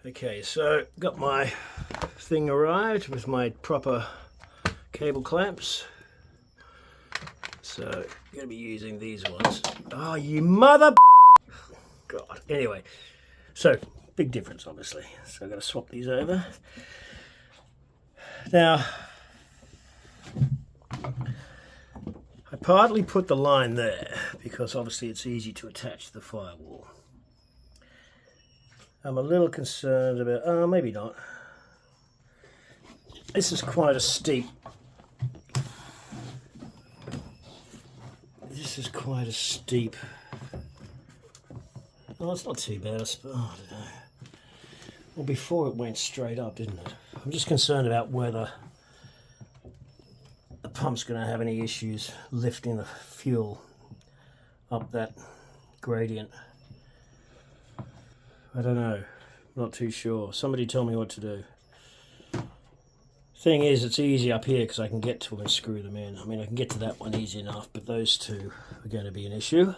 Okay, so got my thing arrived with my proper cable clamps. So I'm gonna be using these ones. Oh, you mother! God. Anyway, so big difference, obviously. So I've got to swap these over. Now, I partly put the line there because obviously it's easy to attach to the firewall. I'm a little concerned about, maybe not. This is quite a steep. Oh, it's not too bad, I suppose. Oh, I don't know. Well, before it went straight up, didn't it? I'm just concerned about whether the pump's going to have any issues lifting the fuel up that gradient. I don't know. Not too sure. Somebody tell me what to do. Thing is, it's easy up here because I can get to them and screw them in. I mean, I can get to that one easy enough, but those two are going to be an issue.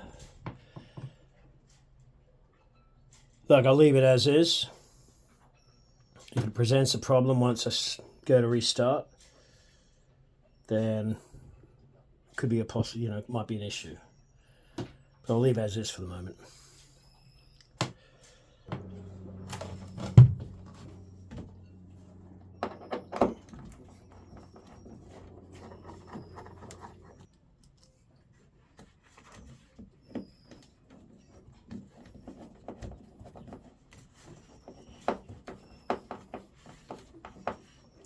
Look, I'll leave it as is. If it presents a problem once I go to restart, then it could be a possible, it might be an issue. But I'll leave it as is for the moment.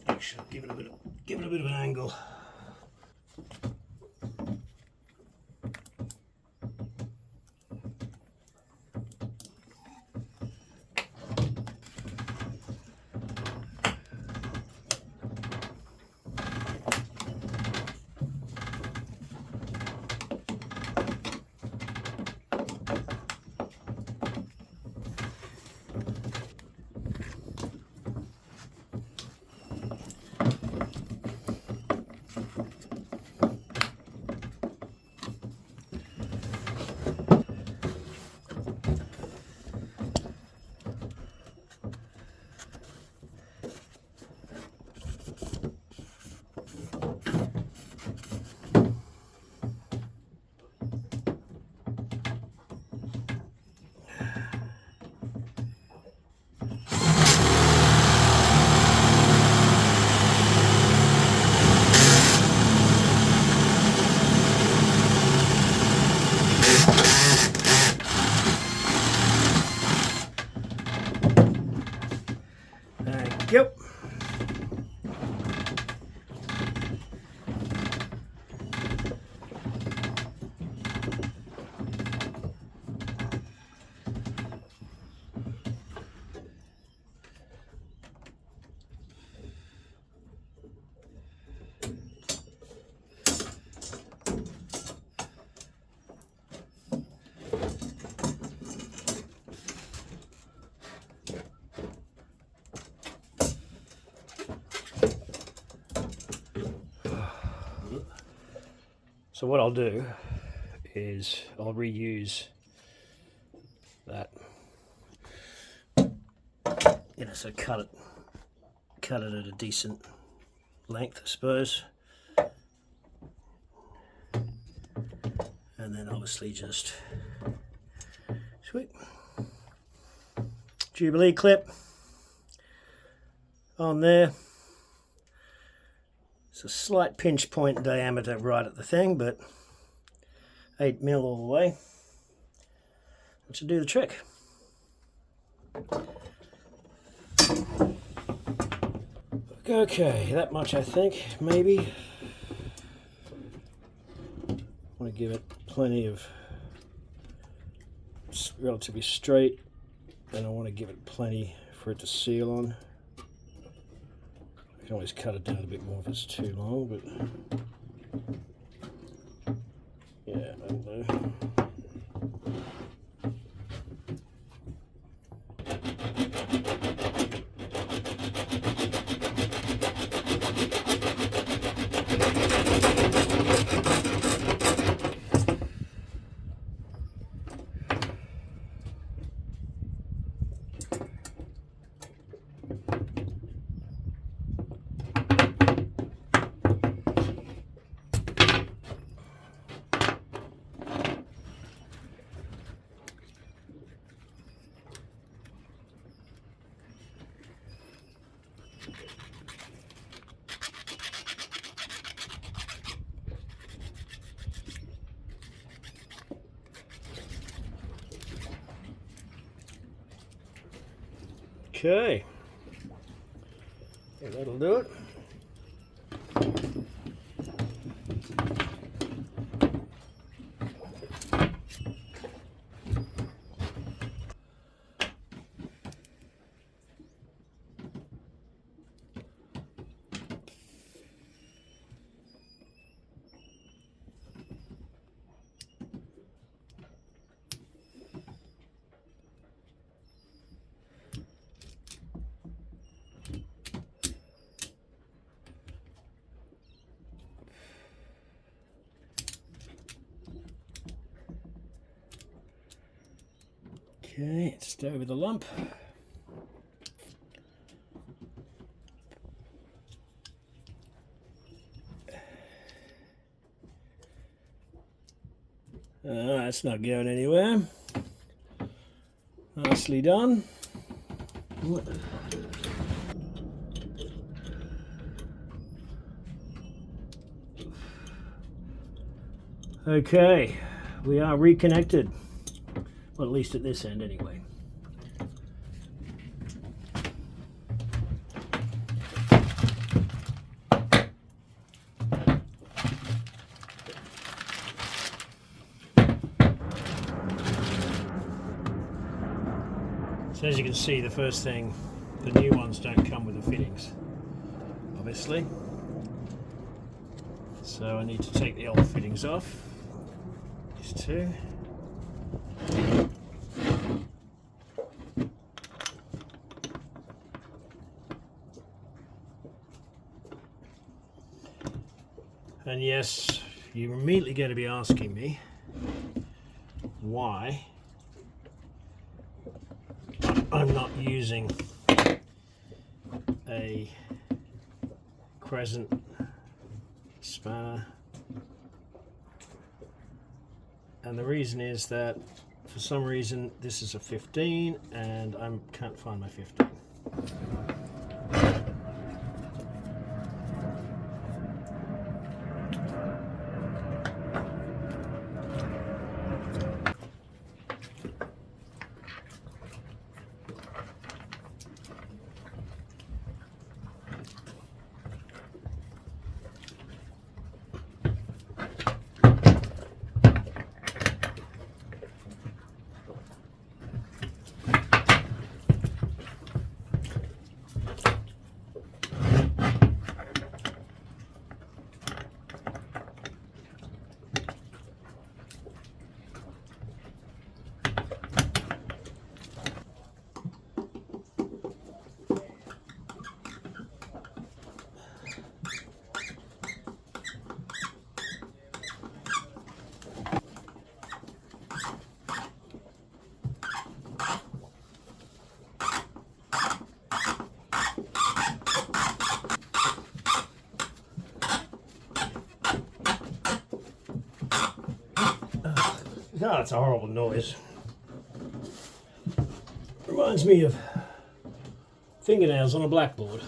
Actually, give it a bit of an angle. Yep. So what I'll do is I'll reuse that, so cut it at a decent length, I suppose, and then obviously just sweet Jubilee clip on there. It's a slight pinch point diameter right at the thing, but 8mm all the way. That should do the trick. Okay, that much I think, maybe. I want to give it plenty of, it's relatively straight, and I want to give it plenty for it to seal on. I can always cut it down a bit more if it's too long, but yeah, that'll do. Okay, yeah, that'll do it. Okay, just over the lump. That's not going anywhere. Nicely done. Okay, we are reconnected. Well, at least at this end anyway. So as you can see, the first thing, the new ones don't come with the fittings, obviously. So I need to take the old fittings off. These two. And yes, you're immediately going to be asking me why I'm not using a crescent spanner, and the reason is that for some reason this is a 15 and I can't find my 15. Oh, that's a horrible noise. Reminds me of fingernails on a blackboard.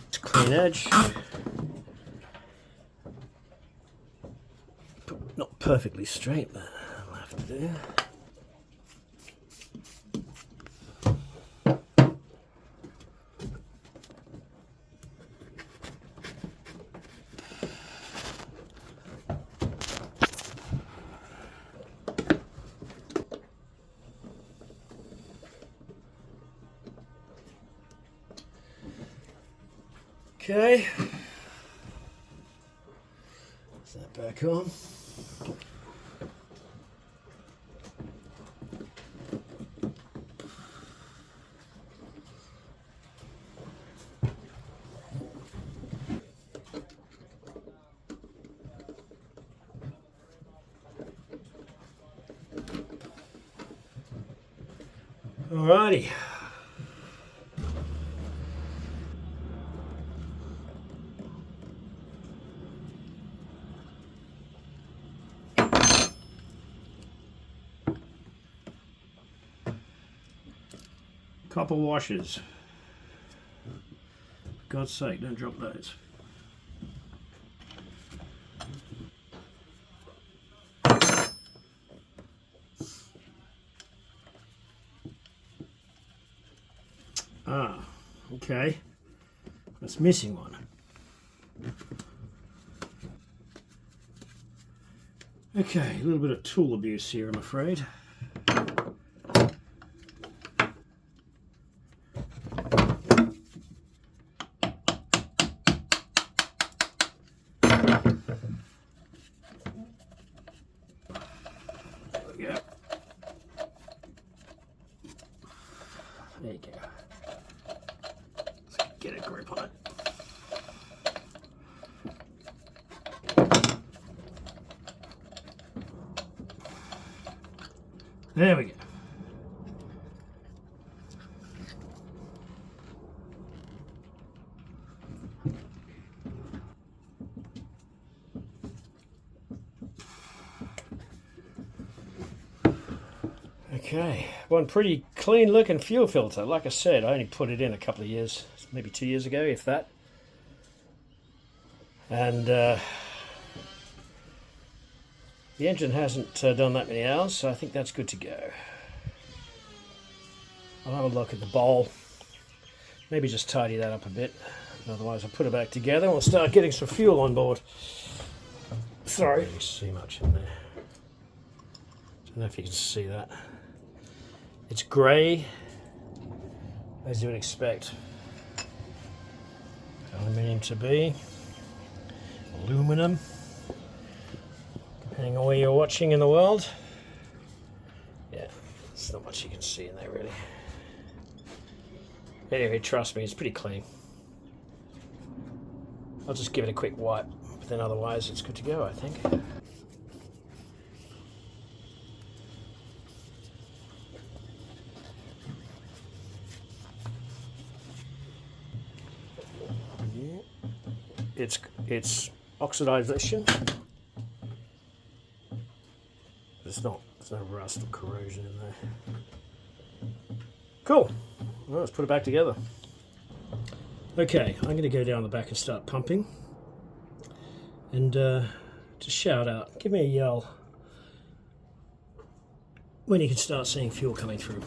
It's a clean edge. Not perfectly straight, but I'll have to do. Okay, is that back on? Alrighty. Copper washers. For God's sake, don't drop those. Ah, okay. That's missing one. Okay, a little bit of tool abuse here, I'm afraid. There you go. Let's get a grip on it. There we go. Okay, one pretty clean looking fuel filter. Like I said, I only put it in a couple of years, maybe 2 years ago, if that. And the engine hasn't done that many hours, so I think that's good to go. I'll have a look at the bowl, maybe just tidy that up a bit. Otherwise I'll put it back together and we'll start getting some fuel on board. Sorry, I don't really see much in there. Don't know if you can see that. It's grey, as you would expect aluminium to be. Aluminum, depending on where you're watching in the world. Yeah, there's not much you can see in there really. Anyway, trust me, it's pretty clean. I'll just give it a quick wipe, but then otherwise it's good to go, I think. It's oxidization. There's no rust or corrosion in there. Cool. Well, let's put it back together. Okay, I'm going to go down the back and start pumping. And just shout out, give me a yell when you can start seeing fuel coming through.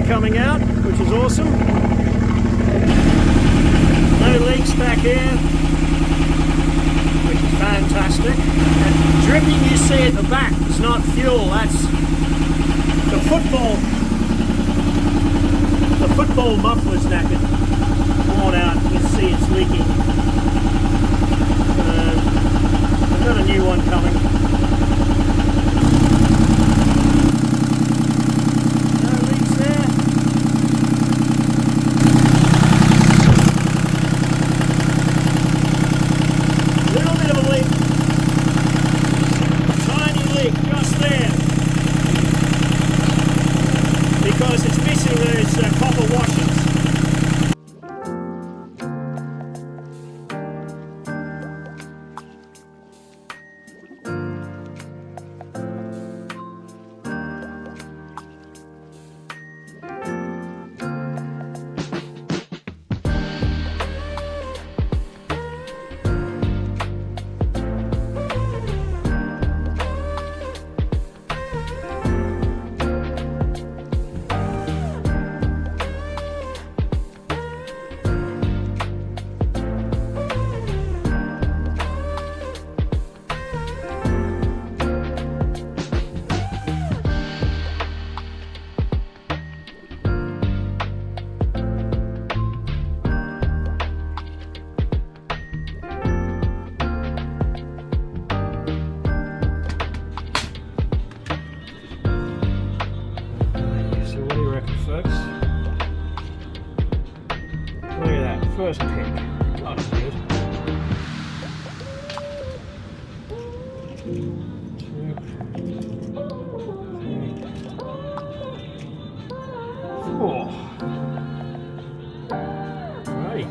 Coming out, which is awesome. No leaks back here, which is fantastic. And dripping you see at the back is not fuel, that's the football muffler's knackered, worn out. You can see it's leaking. I've got a new one coming. first pick. God, that's good. 2, 3, 4. Right.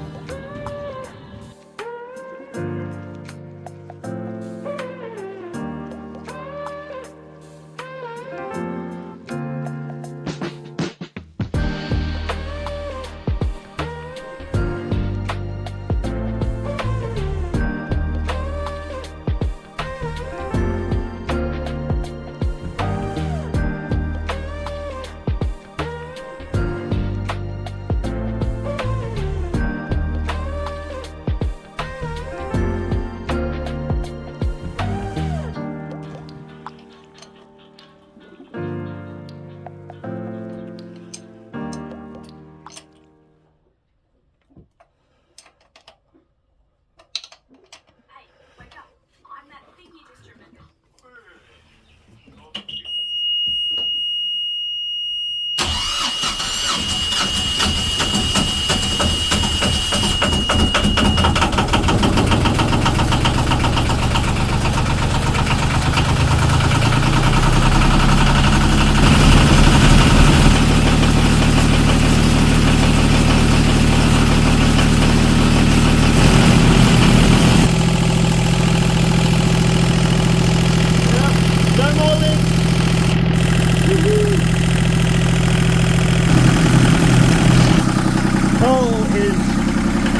Pole is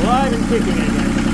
alive and kicking again.